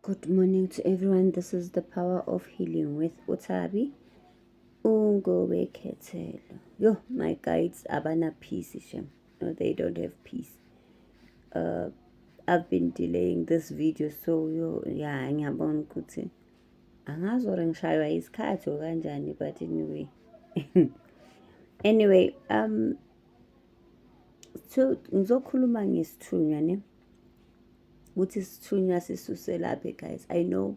Good morning to everyone. This is the power of healing with Utabi. Ungowekethelo. Yo, my guides abana peace shem. No, they don't have peace. I've been delaying this video, so yeah, ngiyabona ukuthi angazi or ngishaywa isikhathi kanjani, but anyway. Anyway, so ngizokhuluma ngesithunywa ne. Ukuthi isithunywa sisuselaphi, guys. I know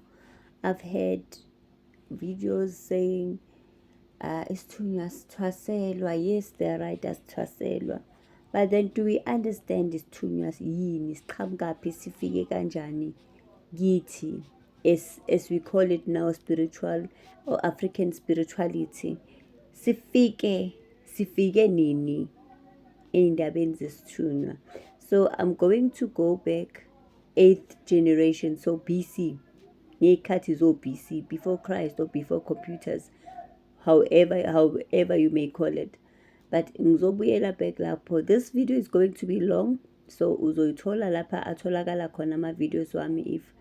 I've heard videos saying isithunywa sithwaselwa. Yes, they're right, asithwaselwa. But then do we understand isithunywa yini, siqhamukaphi, sifike kanjani kithi, as we call it now, spiritual or African spirituality? Sifike nini ey'ndabeni zesithunywa? So I'm going to go back 8th generation, so BC. Ngey'khathi zo-BC, before Christ or before computers, however you may call it. But ngizobuyela back lapho. This video is going to be long, so uzoyithola lapha atholakala khona ama-videos wami if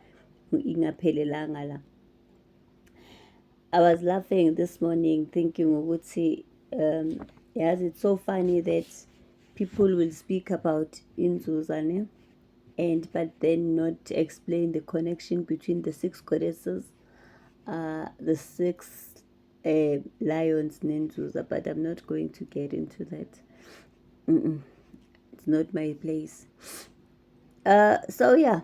ingaphelelanga la. I was laughing this morning thinking ukuthi yes, it's so funny that people will speak about inzuzane but then not explain the connection between the 6 goddesses, the 6 lions nenzuza, but I'm not going to get into that. It's not my place. So yeah,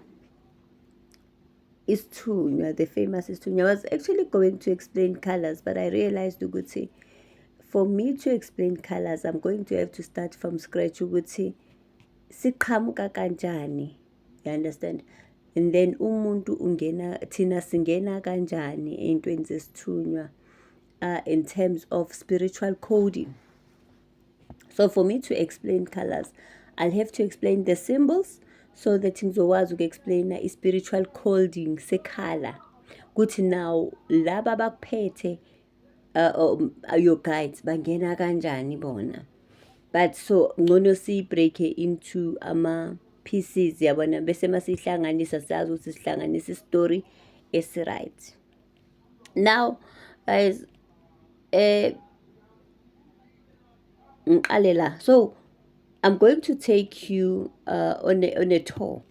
isithunywa, the famous isithunywa. I was actually going to explain colors, but I realized ukuthi for me to explain colors, I'm going to have to start from scratch ukuthi siqhamuka kanjani, you understand? And then umuntu thina singena kanjani ey'ntweni zesithunywa in terms of spiritual coding. So for me to explain colors, I'll have to explain the symbols so that ngizokwazi uku-explain i-spiritual coding sekhala. Kuthi now laba bakuphethe your guides bangena kanjani bona. But so ngcono siyibreak into ama-pieces, yabona, bese masihlanganisa siyazi ukuthi sihlanganisa i-story esi-right. Now guys, so I'm going to take you on a tour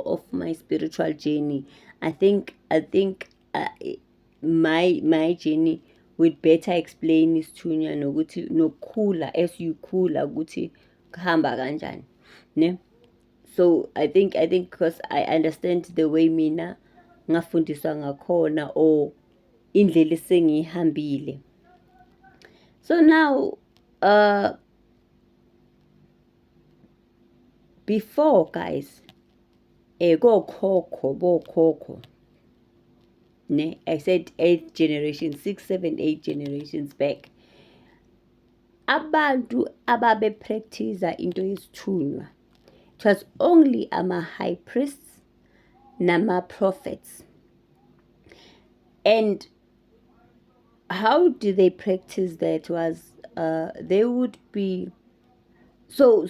of my spiritual journey. I think my journey would better explain isithunywa nokuthi nokukhula, as you khula ukuthi kuhamba kanjani, ne? So I think because I understand the way mina ngafundiswa ngakhona or indlela esengiyihambile. So now before, guys, bokhokho, ne? I said 8th generation, 6, 7, 8 generations back. Abantu ababe practice into yesithunywa, it was only high priests nama prophets. And how do they practice that? Was they would be so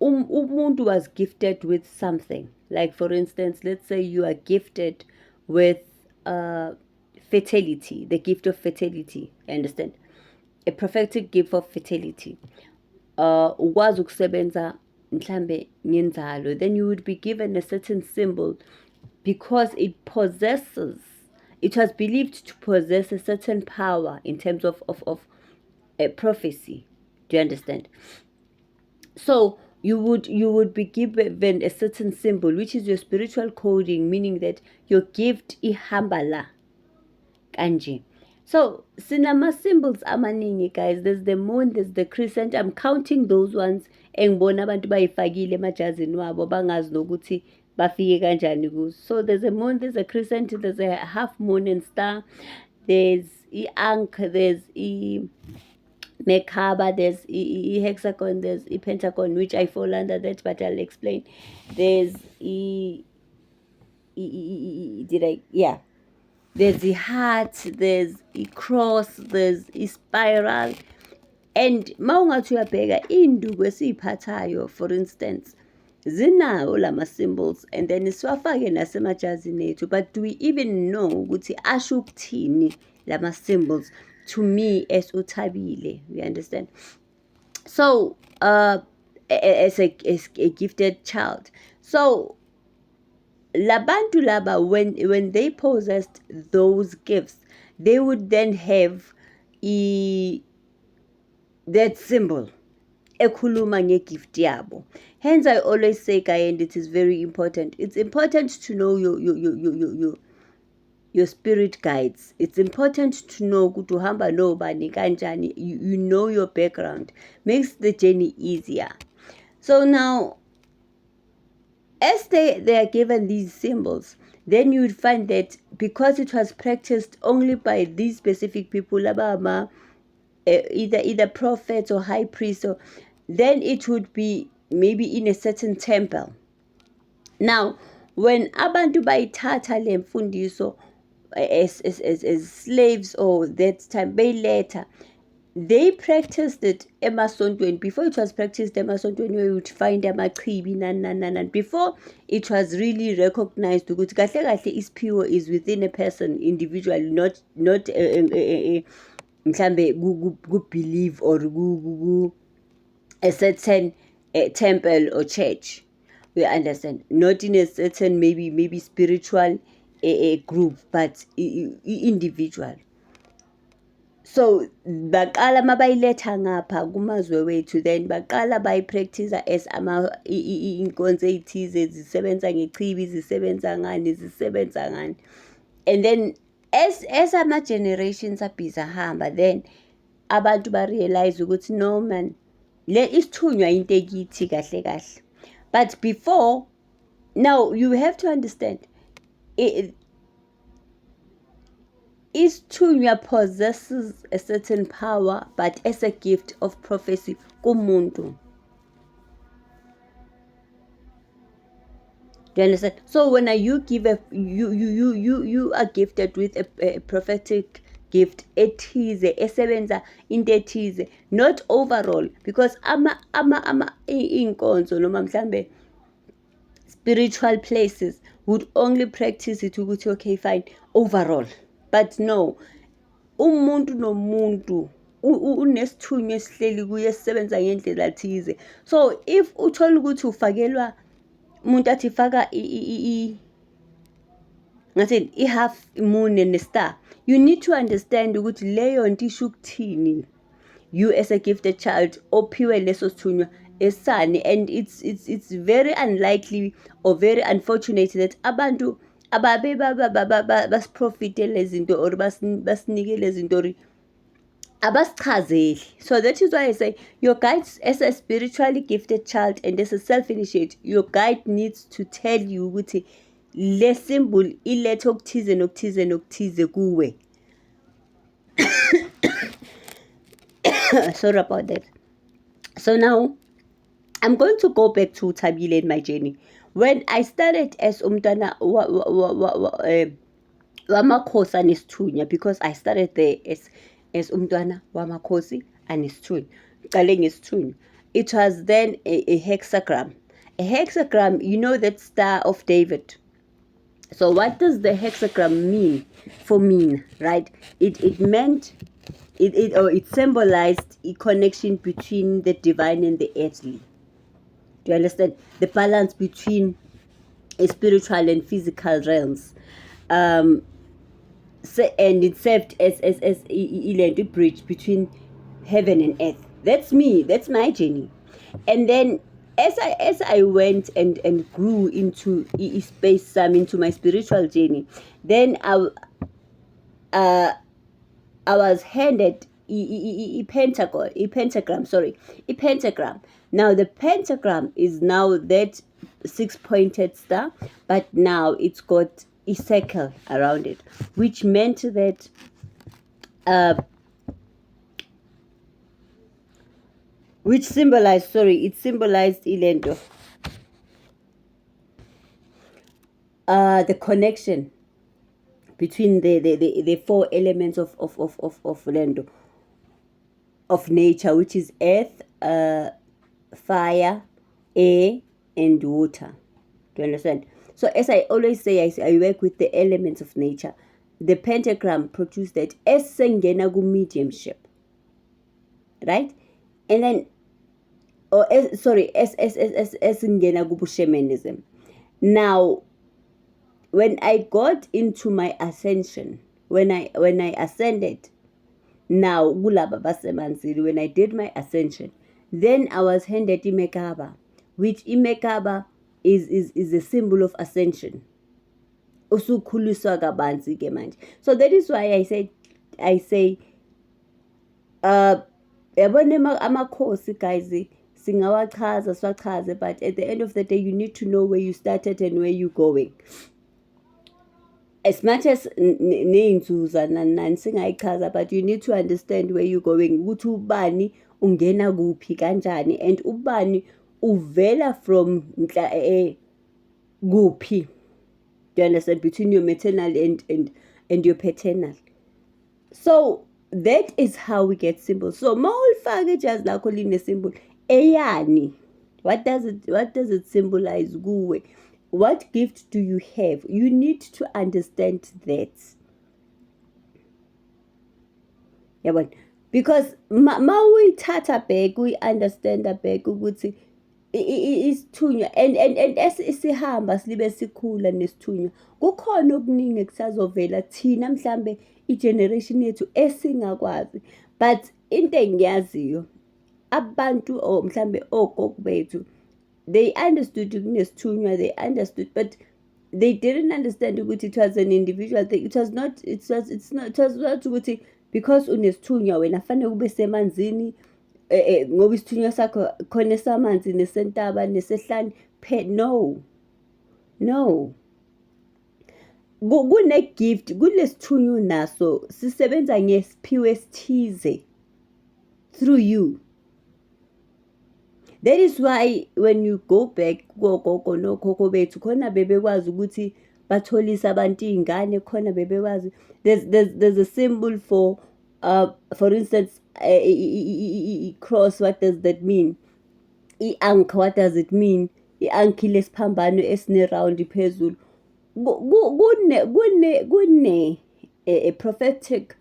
umuntu was gifted with something. Like for instance, let's say you are gifted with fertility, the gift of fertility, understand? A prophetic gift of fertility. Ukwazi ukusebenza mhlambe ngenzalo, then you would be given a certain symbol because it was believed to possess a certain power in terms of a prophecy. Do you understand? So you would be given a certain symbol, which is your spiritual coding, meaning that your gift ihambala kanje. So sinama symbols amaningi, guys. There's the moon, there's the crescent. I'm counting those ones engibona abantu bayifakile emajazini wabo bangazi nokuthi bafike kanjani kuzo. So there's a moon, there's a crescent, there's a half moon and star, there's i-ankh, there's Merkaba, there's hexagon, there's pentagon, which I fall under that, but I'll explain. There's there's the heart, there's a cross, there's a spiral. And mawungathi uyabheka induku esiyiphathayo, for instance, zinawo lama symbols, and then siwafake nasemajazini ethu. But do we even know ukuthi asho ukuthini lama symbols to me as uThabile? You understand? So as a gifted child, so labantu laba, when they possessed those gifts, they would then have that symbol ekhuluma ngegift yabo. Hence I always say, and it is very important, it's important to know your spirit guides. It's important to know ukuthi uhamba nobani kanjani. You know your background, makes the journey easier. So now, as they are given these symbols, then you would find that because it was practiced only by these specific people, either prophets or high priests, or then it would be maybe in a certain temple. Now, when abantu bayithatha le mfundiso as slaves, or that time later, they practiced it emasontweni. Before it was practiced emasontweni, where you would find amachibi and before it was really recognized ukuthi kahle kahle isiphiwo is within a person individually, not mhlambe ku believe or a certain temple or church. We understand, not in a certain maybe spiritual group, but individual. So baqala mabayiletha ngapha kumazwe wethu, then baqala bayipractice as inkonzo ezithize zisebenza ngechibi, zisebenza ngani, and then as ama generations abhiza hamba, then abantu ba realize ukuthi no man, le isithunywa into ekithi kahle kahle. But before, now you have to understand, isithunywa possesses a certain power, but as a gift of prophecy kumuntu. Do you understand? So when you give you are gifted with a prophetic gift ethize esebenza into ethize, not overall, because ama inkonzo noma mhlambe spiritual places would only practice it ukuthi okay fine overall. But no, umuntu nomuntu unesithunywa esihleli kuye esisebenza ngendlela thize. So if uthola ukuthi ufakelwa umuntu athi faka ngathi i-half moon and a star, you need to understand ukuthi leyo nto isho ukuthini. You as a gifted child ophiwe leso sithunywa esani, and it's very unlikely or very unfortunate that abantu ababe basiprofite lezinto or basinike lezinto abasichazeli. So that is why I say your guide, as a spiritually gifted child and as a self-initiate, your guide needs to tell you ukuthi le symbol iletha okuthize nokuthize nokuthize kuwe. Sorry about that. So now I'm going to go back to Thabile in my journey. When I started as umntwana wamakhosi anesithunywa, because I started there as umntwana wamakhosi anesithunywa, qale ngesithunywa. It was then a hexagram. A hexagram, you know that Star of David. So what does the hexagram mean for me, right? It meant it symbolized a connection between the divine and the earthly. Do you understand? The balance between a spiritual and physical realms. And it served as a bridge between heaven and earth. That's me. That's my journey. And then as I went and grew into space, into my spiritual journey, then I was handed a pentagram. Now the pentagram is now that 6-pointed star, but now it's got a circle around it, which meant that it symbolized ilento, the connection between the 4 elements of lento, of nature, which is earth, fire, air, and water. Do you understand? So as I always say, I work with the elements of nature. The pentagram produced that esengena mediumship, right? And then, esengena shamanism. Now, when I got into my ascension, when I ascended, now kulaba basemanzini, when I did my ascension, then I was handed imekaba, which imekaba is a symbol of ascension. Usukhuliswa kabanzi ke manje. So that is why I say yabona amakhosi guys singawachaza siwachaze, but at the end of the day you need to know where you started and where you going. As much as ney'nzuza nani singayichaza, but you need to understand where you going, ukuthi ubani ungena kuphi kanjani, and ubani uvela from kuphi. Do you understand? Between your maternal and your paternal. So that is how we get symbols. So mawulifake ijazi lakho line symbol eyani, what does it symbolize kuwe? What gift do you have? You need to understand that. Yabona, because mawuyithatha back, we understand back ukuthi isithunywa and esihamba silibe sikhula nesithunywa, kukhona okuningi kusazovela thina mhlambe igeneration yethu esingakwazi. But into engiyaziyo, abantu or mhlambe ogogo bethu, they understood kunesithunywa, they understood, but they didn't understand ukuthi it was an individual thing. It was not ukuthi because unesithunywa wena fanele ube semanzini ngoba isithunywa sakho khona esamanzi nesentaba nesehlane no. Kune-gift, kulesithunywa unaso, sisebenza ngesiphiwo esithize through you. That is why when you go back kogogo nokhokho bethu, khona bebekwazi ukuthi batholisa abantu iy'ngane, khona bebekwazi. There's a symbol for instance, cross. What does that mean? I-ankh, what does it mean? I-ankh lesiphambano esine-round phezulu. Kune a prophetic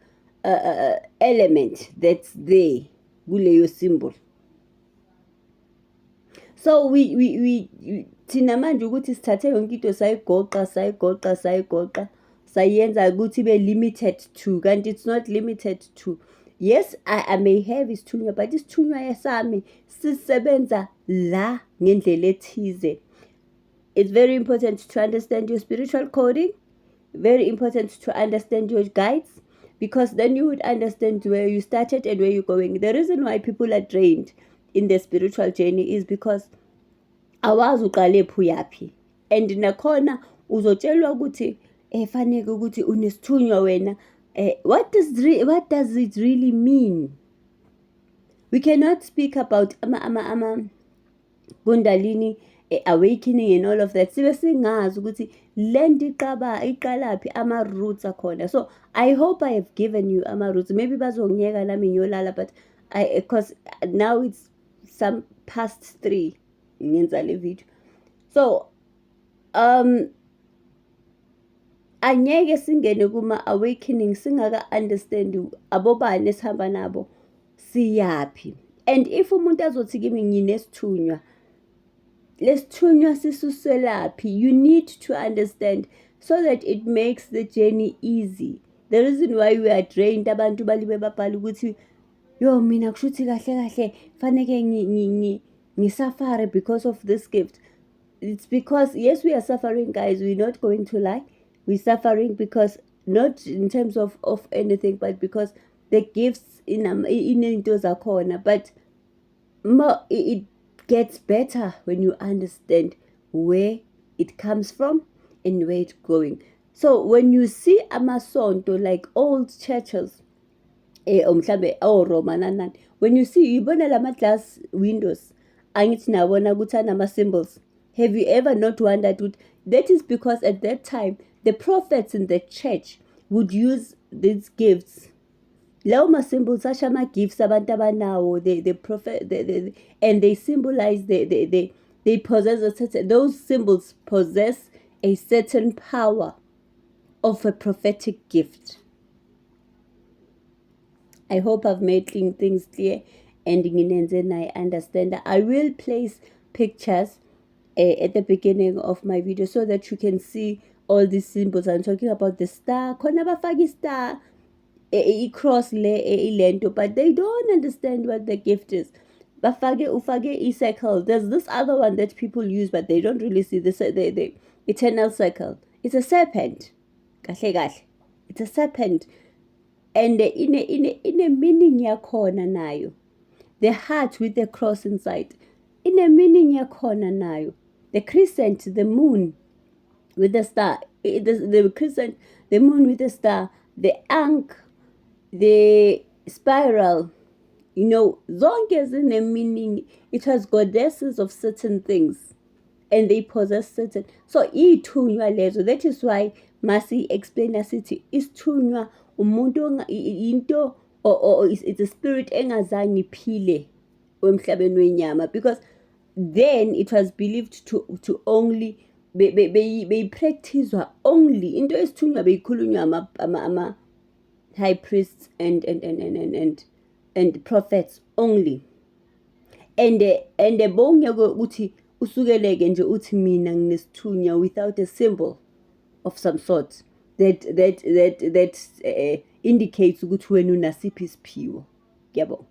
element that's there kuleyo symbol. So we thina manje ukuthi sithathe yonke into sayigoqa sayenza ukuthi ibe limited to, kanti it's not limited to. Yes, I may have isithunywa, but isithunywa sami sisebenza la ngendlela ethize. It's very important to understand your spiritual coding, very important to understand your guides, because then you would understand where you started and where you're going. The reason why people are drained in their spiritual journey is because awazi uqale phuyaphi, and nakhona uzotshelwa ukuthi faneke ukuthi unesithunywa wena. What does it really mean? We cannot speak about Kundalini awakening and all of that sibe singazi ukuthi lento iqalaphi ama-roots akhona. So I hope I have given you ama-roots. Maybe bazongiyeka nami ngiyolala, but because now it's some past 3 ngenza le video. So angeke singene kuma-awakening singaka understand abobani esihamba nabo siyaphi. And if umuntu azothi kimi nginesithunywa, lesithunywa sisuselaphi, you need to understand so that it makes the journey easy. The reason why we are drained, abantu balibe babhala ukuthi yo mina kushuthi kahle faneke ngisafare because of this gift. It's because yes, we are suffering, guys. We're not going to lie. We're suffering because not in terms of anything, but because the gifts in into zakhona. But it gets better when you understand where it comes from and where it's going. So when you see amasonto, like old churches, mhlambe Roma nanani, when you see ibona lama glass windows, angithi nabona ukuthi anama symbols. Have you ever not wondered? That is because at that time the prophets in the church would use these gifts. Lawo ma symbols ashama gifts abantu abanawo, the prophet, and they symbolize the they possess those symbols possess a certain power of a prophetic gift. I hope I've made things clear and I understand. I will place pictures at the beginning of my video so that you can see all these symbols. I'm talking about the star, khona bafaka star, cross lento, but they don't understand what the gift is. Ufake circle. There's this other one that people use, but they don't really see the eternal circle. It's a serpent. Kahle kahle. It's a serpent. And in a meaning yakhona nayo. The heart with the cross inside. In a meaning yakhona nayo. The crescent, the moon with the star. The crescent, the moon with the star. The ankh, the spiral. Zonke zine meaning. It has goddesses of certain things. And they possess certain. So, ithunywa lezo. That is why Masi explain asithi isithunywa umuntu into or it's a spirit engazange iphile emhlabeni wenyama, because then it was believed to only beyipracticewa only into esithunywa beyikhulunywa ama high priests and prophets only. And bongeke ukuthi usukeleke nje uthi mina nginesithunywa without a symbol of some sort that indicates ukuthi wena unasiphi isiphiwo. Yabo.